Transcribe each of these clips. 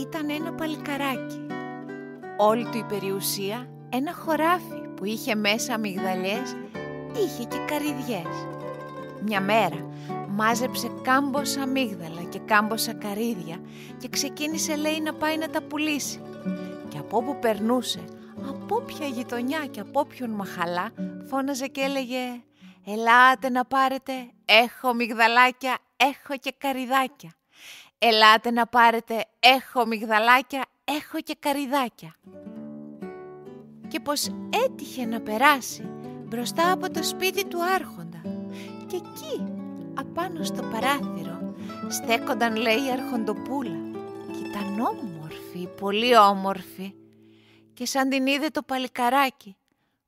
ήταν ένα παλικαράκι. Όλη του η περιουσία ένα χωράφι που είχε μέσα αμυγδαλιές, είχε και καρυδιές. Μια μέρα μάζεψε κάμποσα αμύγδαλα και κάμποσα καρύδια και ξεκίνησε, λέει, να πάει να τα πουλήσει. Και από όπου περνούσε, από όποια γειτονιά και από όποιον μαχαλά, φώναζε και έλεγε «Ελάτε να πάρετε, έχω μυγδαλάκια, έχω και καρυδάκια. Ελάτε να πάρετε, έχω μυγδαλάκια, έχω και καρυδάκια». Και πως έτυχε να περάσει μπροστά από το σπίτι του άρχοντα. Και εκεί, απάνω στο παράθυρο, στέκονταν, λέει, η αρχοντοπούλα. Και ήταν όμορφη, πολύ όμορφη. Και σαν την είδε το παλικαράκι,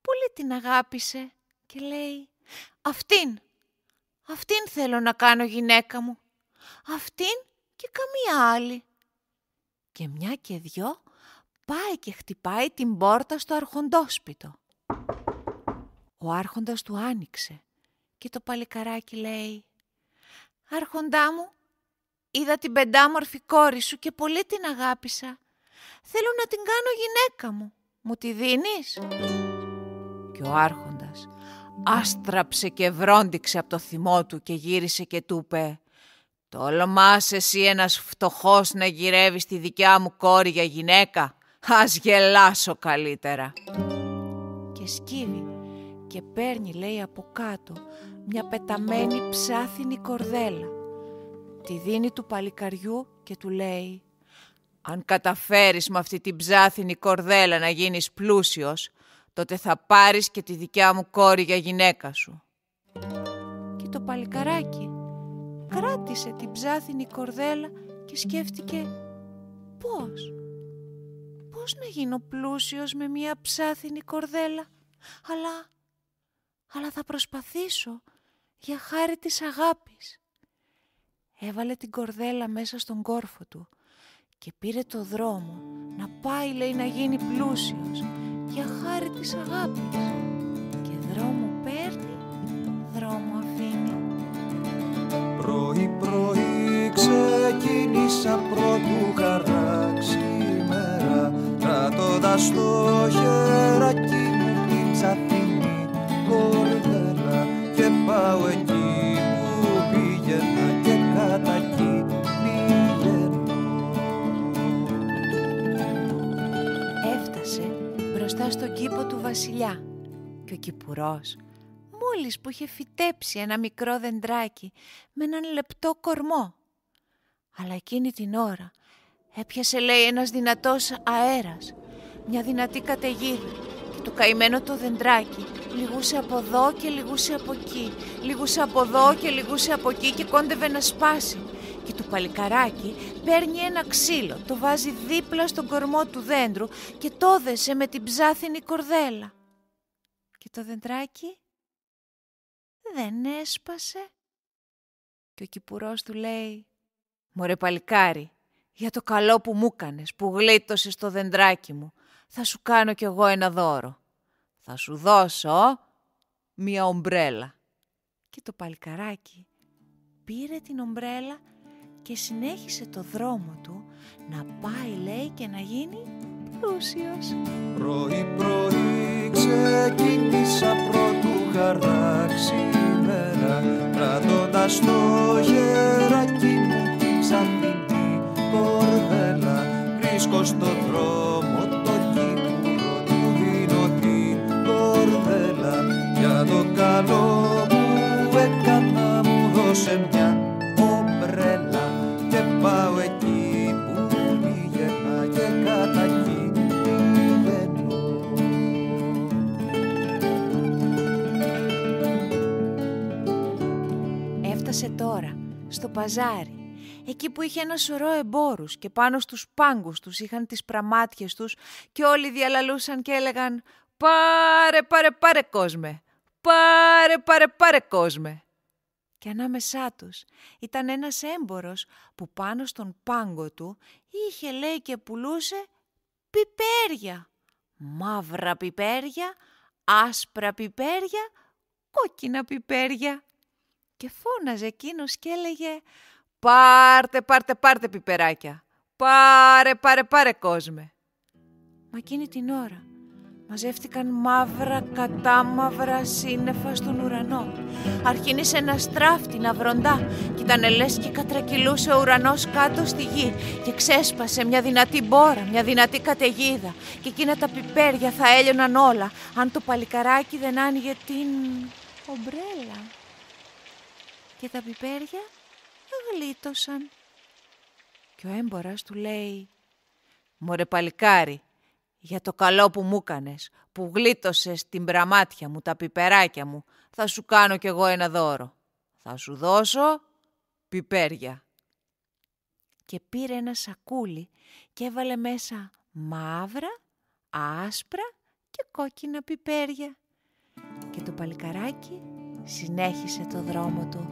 πολύ την αγάπησε και λέει «Αυτήν θέλω να κάνω γυναίκα μου, αυτήν και καμία άλλη». Και μια και δυο πάει και χτυπάει την πόρτα στο αρχοντόσπιτο. Ο άρχοντας του άνοιξε και το παλικαράκι λέει «Άρχοντά μου, είδα την πεντάμορφη κόρη σου και πολύ την αγάπησα. Θέλω να την κάνω γυναίκα μου. Μου τη δίνεις?» Και ο άρχοντας άστραψε και βρόντιξε από το θυμό του και γύρισε και του είπε «Τολμάς εσύ ένας φτωχός να γυρεύεις τη δικιά μου κόρη για γυναίκα? Ας γελάσω καλύτερα». Και σκύβει και παίρνει, λέει, από κάτω μια πεταμένη ψάθινη κορδέλα. Τη δίνει του παλικαριού και του λέει «Αν καταφέρεις με αυτή την ψάθινη κορδέλα να γίνεις πλούσιος, τότε θα πάρεις και τη δικιά μου κόρη για γυναίκα σου». Και το παλικαράκι κράτησε την ψάθινη κορδέλα και σκέφτηκε πώς να γίνω πλούσιος με μια ψάθινη κορδέλα, αλλά θα προσπαθήσω για χάρη της αγάπης. Έβαλε την κορδέλα μέσα στον κόρφο του και πήρε το δρόμο να πάει, λέει, να γίνει πλούσιος για χάρη της αγάπης. Και δρόμο παίρνει, δρόμο αφήνει. Πρωί ξεκίνησα πρώτου χαράξει μέρα, κρατώντας στο χεράκι μου την ψαθινή κορδέλα και πάω εκεί που πήγαινα και κατά εκεί πηγαίνω. Έφτασε μπροστά στον κήπο του βασιλιά και ο κηπουρός, μόλις που είχε φυτέψει ένα μικρό δεντράκι με έναν λεπτό κορμό. Αλλά εκείνη την ώρα έπιασε, λέει, ένας δυνατός αέρας, μια δυνατή καταιγίδα και το καημένο το δεντράκι λυγούσε από εδώ και λυγούσε από εκεί, λυγούσε από εδώ και λυγούσε από εκεί και κόντευε να σπάσει. Και το παλικαράκι παίρνει ένα ξύλο, το βάζει δίπλα στον κορμό του δέντρου και το δέσε με την ψάθινη κορδέλα. Και το δεντράκι δεν έσπασε. Και ο κηπουρός του λέει «Μωρέ παλικάρι, για το καλό που μου κάνες, που γλίτωσες το δεντράκι μου, θα σου κάνω κι εγώ ένα δώρο. Θα σου δώσω μία ομπρέλα». Και το παλικαράκι πήρε την ομπρέλα και συνέχισε το δρόμο του να πάει, λέει, και να γίνει πλούσιος. Πρωί ξεκίνησα πρώτου χαράξει μέρα, κρατώντας το χεράκι μου την ψαθινή κορδέλα. Βρίσκω στο δρόμο το κήπουρο, του δίνω την κορδέλα. Για το καλό που έκανα μου δώσε μια ομπρέλα και πάω εκεί που πήγαινα και κατά εκεί πηγαίνω. Έφτασε τώρα στο παζάρι, εκεί που είχε ένα σωρό εμπόρους και πάνω στους πάγκους τους είχαν τις πραμάτιες τους και όλοι διαλαλούσαν και έλεγαν «Πάρε, πάρε, πάρε κόσμε! Πάρε, πάρε, πάρε κόσμε!» Και ανάμεσά τους ήταν ένας έμπορος που πάνω στον πάγκο του είχε, λέει, και πουλούσε πιπέρια. Μαύρα πιπέρια, άσπρα πιπέρια, κόκκινα πιπέρια. Και φώναζε εκείνος και έλεγε «Πάρτε, πάρτε, πάρτε πιπεράκια! Πάρε κόσμε. Μα εκείνη την ώρα μαζεύτηκαν μαύρα κατάμαυρα σύννεφα στον ουρανό. Αρχίνησε να στράφτει, να βροντά κι ήταν λες και κατρακυλούσε ο ουρανός κάτω στη γη και ξέσπασε μια δυνατή μπόρα, μια δυνατή καταιγίδα και εκείνα τα πιπέρια θα έλειωναν όλα αν το παλικαράκι δεν άνοιγε την ομπρέλα. Και τα πιπέρια γλίτωσαν. Και ο έμπορας του λέει «Μωρέ παλικάρι, για το καλό που μου έκανες, που γλίτωσες την πραμάτια μου, τα πιπεράκια μου, θα σου κάνω κι εγώ ένα δώρο. Θα σου δώσω πιπέρια». Και πήρε ένα σακούλι και έβαλε μέσα μαύρα, άσπρα και κόκκινα πιπέρια. Και το παλικαράκι συνέχισε το δρόμο του.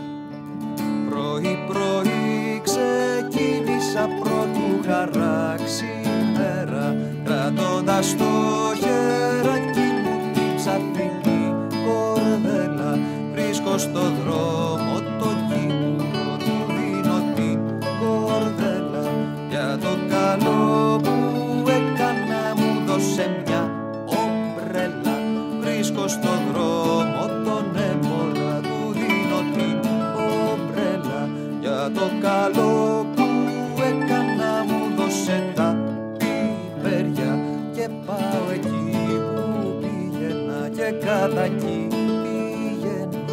Πρωί ξεκίνησα πρώτου χαράξει μέρα, κρατώντας στο χεράκι μου την ψαθινή κορδέλα. Βρίσκω στο δρόμο τον κύκλο, του δίνω την κορδέλα. Για το καλό που έκανα μου δώσε μια ομπρέλα. Βρίσκω στο δρόμο τον έμπορα, του δίνω την ομπρέλα. Για το καλό που έκανα μου δώσε τα πιπέρια. Και πάω εκεί που πήγαινα και κατά εκεί πηγαίνω.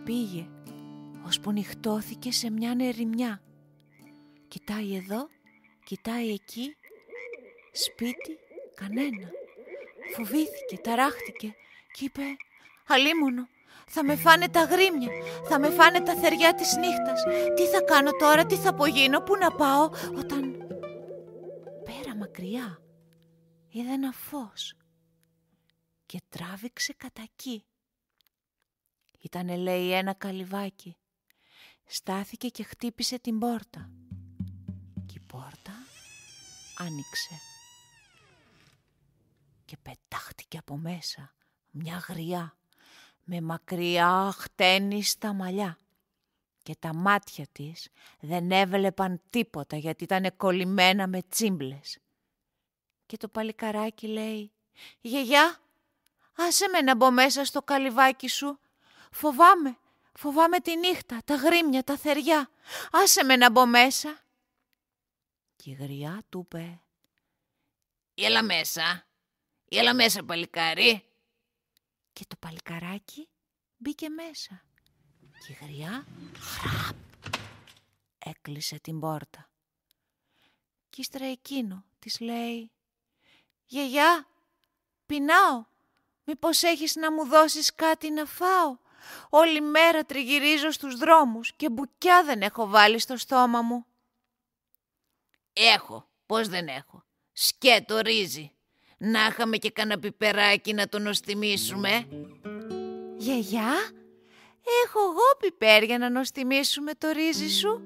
Πήγε, ώσπου νυχτώθηκε σε μια ερημιά. Κοιτάει εδώ, κοιτάει εκεί, σπίτι κανένα. Φοβήθηκε, ταράχτηκε και είπε «Αλίμονο, θα με φάνε τα γρίμια, θα με φάνε τα θεριά της νύχτας. Τι θα κάνω τώρα, τι θα απογίνω, πού να πάω?» Όταν πέρα μακριά είδε ένα φως και τράβηξε κατά εκεί. Ήτανε, λέει, ένα καλυβάκι. Στάθηκε και χτύπησε την πόρτα. Και η πόρτα άνοιξε. Και πετάχτηκε από μέσα μια γριά με μακριά χτένιστα μαλλιά. Και τα μάτια της δεν έβλεπαν τίποτα γιατί ήταν κολλημένα με τσίμπλες. Και το παλικαράκι λέει «Γιαγιά, άσε με να μπω μέσα στο καλυβάκι σου. Φοβάμαι τη νύχτα, τα γρίμια, τα θεριά. Άσε με να μπω μέσα». Και η γριά του είπε «Έλα μέσα παλικάρι». Και το παλικαράκι μπήκε μέσα. Και η γριά χραπ έκλεισε την πόρτα. Κι ύστερα εκείνο της λέει «Γιαγιά, πεινάω. Μήπως έχεις να μου δώσεις κάτι να φάω? Όλη μέρα τριγυρίζω στους δρόμους και μπουκιά δεν έχω βάλει στο στόμα μου». «Έχω, πώς δεν έχω. Σκέτο ρύζι. Να είχαμε και κανένα πιπεράκι να το νοστιμήσουμε». «Γιαγιά, έχω εγώ πιπέρια να νοστιμήσουμε το ρύζι σου».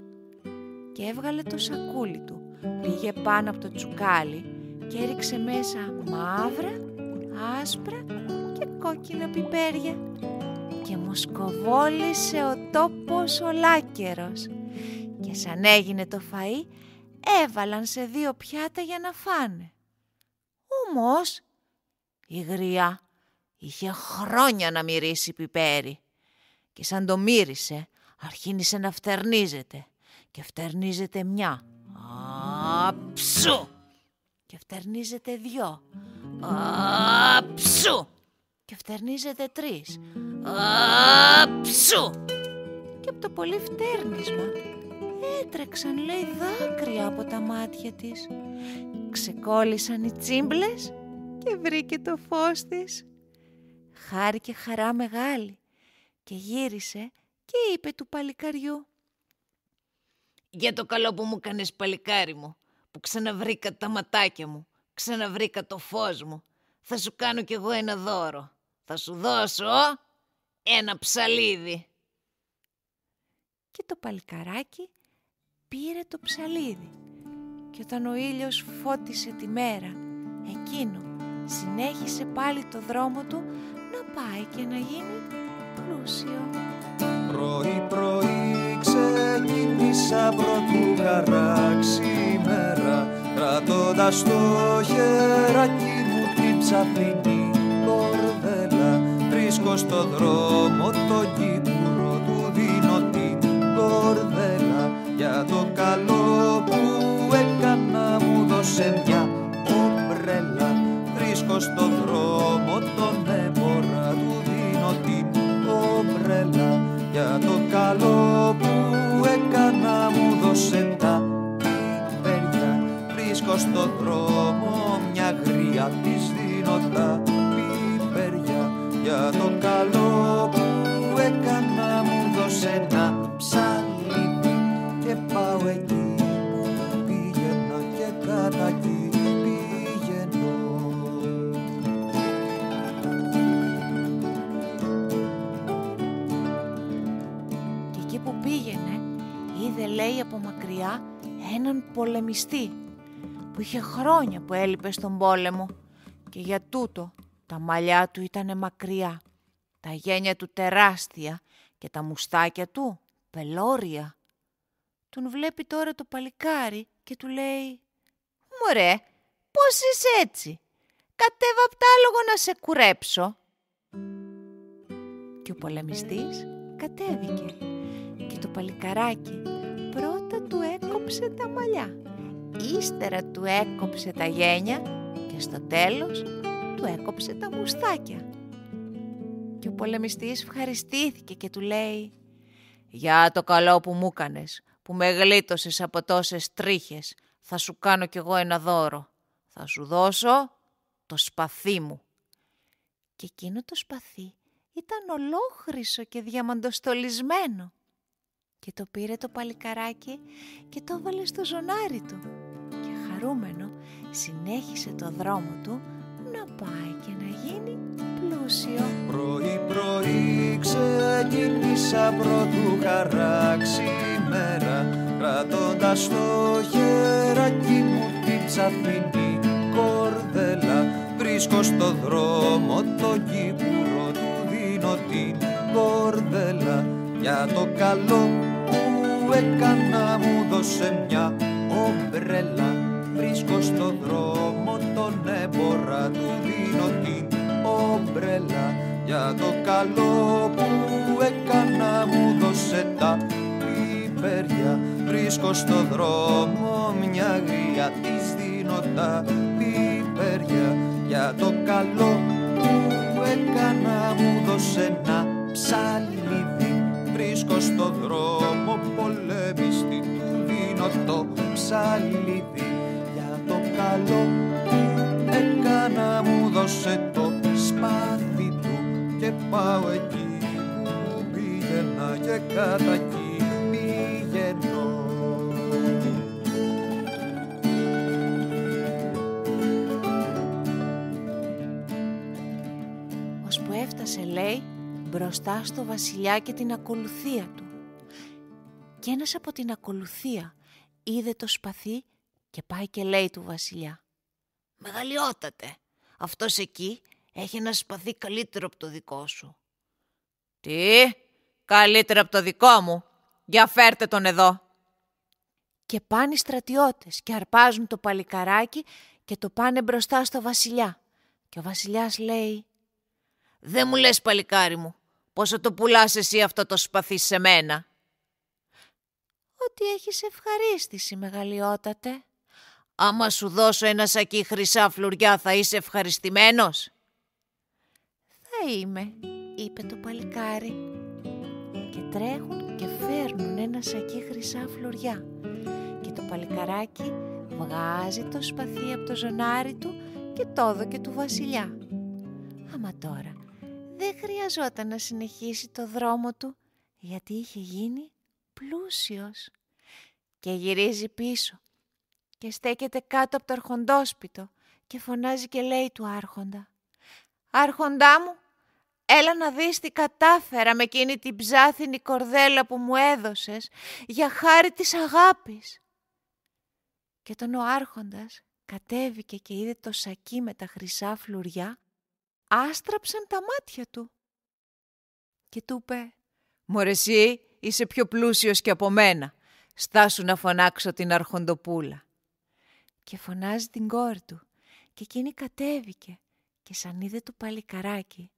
Και έβγαλε το σακούλι του, πήγε πάνω από το τσουκάλι και έριξε μέσα μαύρα, άσπρα και κόκκινα πιπέρια. Και μοσκοβόλησε ο τόπος ολάκερος. Και σαν έγινε το φαΐ, έβαλαν σε 2 πιάτα για να φάνε. Όμως η γριά είχε χρόνια να μυρίσει πιπέρι και σαν το μύρισε αρχίνησε να φτερνίζεται και φτερνίζεται 1, Αψού! και φτερνίζεται 2, Αψού! και φτερνίζεται 3, Αψού! και από το πολύ φτέρνισμα έτρεξαν, λέει, δάκρυα από τα μάτια της. Ξεκόλλησαν οι τσίμπλες και βρήκε το φως της. Χάρηκε χαρά μεγάλη και γύρισε και είπε του παλικαριού «Για το καλό που μου κάνες παλικάρι μου, που ξαναβρήκα τα ματάκια μου, ξαναβρήκα το φως μου, θα σου κάνω κι εγώ ένα δώρο. Θα σου δώσω ένα ψαλίδι». Και το παλικαράκι πήρε το ψαλίδι Και όταν ο ήλιος φώτισε τη μέρα, εκείνο συνέχισε πάλι το δρόμο του να πάει και να γίνει πλούσιο. Πρωί-πρωί ξεκίνησα πρωτού χαράξει η μέρα, κρατώντας στο χεράκι μου την ψαθινή κορδέλα. Βρίσκω στο δρόμο τον κύπουρο, του δίνω την κορδέλα. Για το καλό που έκανα μου δώσε μια ομπρέλα. Βρίσκω στο δρόμο τον έμπορα, του δίνω την ομπρέλα. Για το καλό που έκανα μου δώσε τα πιπέρια. Βρίσκω στο δρόμο μια γρία, της δίνω τα πιπέρια. Για το καλό που έκανα μου δώσε ένα ψαλίδι. Και πάω εκεί που πήγαινα και κατά εκεί πηγαίνω. Και εκεί που πήγαινε είδε, λέει, από μακριά έναν πολεμιστή που είχε χρόνια που έλειπε στον πόλεμο και για τούτο τα μαλλιά του ήτανε μακριά, τα γένια του τεράστια και τα μουστάκια του πελώρια. Τον βλέπει τώρα το παλικάρι και του λέει «Μωρέ, πώς είσαι έτσι, κατέβα απ' τ' άλογο να σε κουρέψω». Και ο πολεμιστής κατέβηκε και το παλικαράκι πρώτα του έκοψε τα μαλλιά, ύστερα του έκοψε τα γένια και στο τέλος του έκοψε τα μουστάκια. Και ο πολεμιστής ευχαριστήθηκε και του λέει «Για το καλό που μου έκανες, που με γλίτωσες από τόσες τρίχες, θα σου κάνω κι εγώ ένα δώρο. Θα σου δώσω το σπαθί μου». Και εκείνο το σπαθί ήταν ολόχρυσο και διαμαντοστολισμένο. Και το πήρε το παλικαράκι και το έβαλε στο ζωνάρι του. Και χαρούμενο συνέχισε το δρόμο του να πάει και να γίνει πλούσιο. Πρωί-πρωί ξεκίνησα πρωτού χαράξει η μέρα, κρατώντας στο χεράκι μου την ψαθινή κορδέλα. Βρίσκω στο δρόμο τον κύπουρο, του δίνω την κορδέλα. Για το καλό που έκανα μου δώσε μια ομπρέλα. Βρίσκω στο δρόμο τον έμπορα, του δίνω την ομπρέλα. Για το καλό που έκανα μου δώσε τα πιπέρια. Βρίσκω στο δρόμο μια γρία, της δίνω τα πιπέρια. Για το καλό που έκανα μου δώσε ένα ψαλίδι. Βρίσκω στο δρόμο πολεμιστή, του δίνω το ψαλίδι. Για το καλό που έκανα μου δώσε το σπάθι του. Και πάω εκεί που πήγαινα και κατά εκεί πηγαίνω. Ώσπου έφτασε, λέει, μπροστά στο βασιλιά και την ακολουθία του. Και ένας από την ακολουθία είδε το σπαθί και πάει και λέει του βασιλιά «Μεγαλειότατε, αυτός εκεί έχει ένα σπαθί καλύτερο από το δικό σου». «Τι, καλύτερο από το δικό μου, για φέρτε τον εδώ». Και πάνε οι στρατιώτες και αρπάζουν το παλικαράκι και το πάνε μπροστά στο βασιλιά. Και ο βασιλιάς λέει «Δεν μου λες, παλικάρι μου, πόσο το πουλάς εσύ αυτό το σπαθί σε μένα?» «Ότι έχεις ευχαρίστηση, μεγαλειότατε». «Άμα σου δώσω ένα σακί χρυσά φλουριά θα είσαι ευχαριστημένος?» «Θα είμαι», είπε το παλικάρι. Και τρέχουν και φέρνουν ένα σακί χρυσά φλουριά. Και το παλικαράκι βγάζει το σπαθί από το ζωνάρι του και το έδωκε του βασιλιά. Άμα τώρα δεν χρειαζόταν να συνεχίσει το δρόμο του, γιατί είχε γίνει πλούσιος. Και γυρίζει πίσω και στέκεται κάτω από το αρχοντόσπιτο και φωνάζει και λέει του άρχοντα «Άρχοντά μου, έλα να δεις τι κατάφερα με εκείνη την ψάθινη κορδέλα που μου έδωσες για χάρη της αγάπης». Και όταν ο άρχοντας κατέβηκε και είδε το σακί με τα χρυσά φλουριά, άστραψαν τα μάτια του. Και του είπε: «Μωρέ εσύ, είσαι πιο πλούσιος και από μένα. Στάσου να φωνάξω την αρχοντοπούλα». Και φωνάζει την κόρη του και εκείνη κατέβηκε και σαν είδε το παλικαράκι,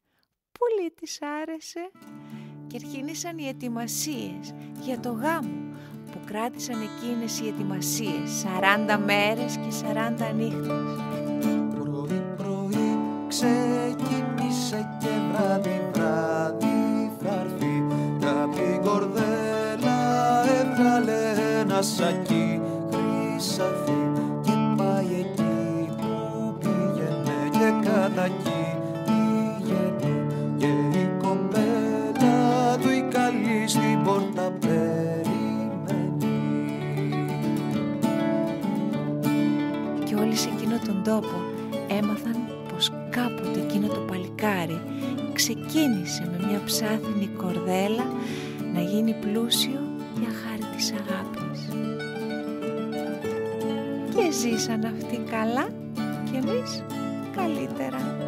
πολύ της άρεσε και αρχίνησαν οι ετοιμασίες για το γάμο που κράτησαν εκείνες οι ετοιμασίες 40 μέρες και 40 νύχτες. Πρωί-πρωί ξεκίνησε και βράδυ-βράδυ θα έρθει. Απ' την κορδέλα έβγαλε ένα σακί χρυσαφί και πάει εκεί που πήγαινε και κατά εκεί πήγαινε και η κοπέλα του η καλή στην πόρτα περιμένει. Και όλοι σε εκείνο τον τόπο έμαθαν πως κάποτε εκείνο το παλικάρι ξεκίνησε με μια ψάθινη κορδέλα να γίνει πλούσιο για χάρη της αγάπης. Και ζήσαν αυτοί καλά και εμείς καλύτερα.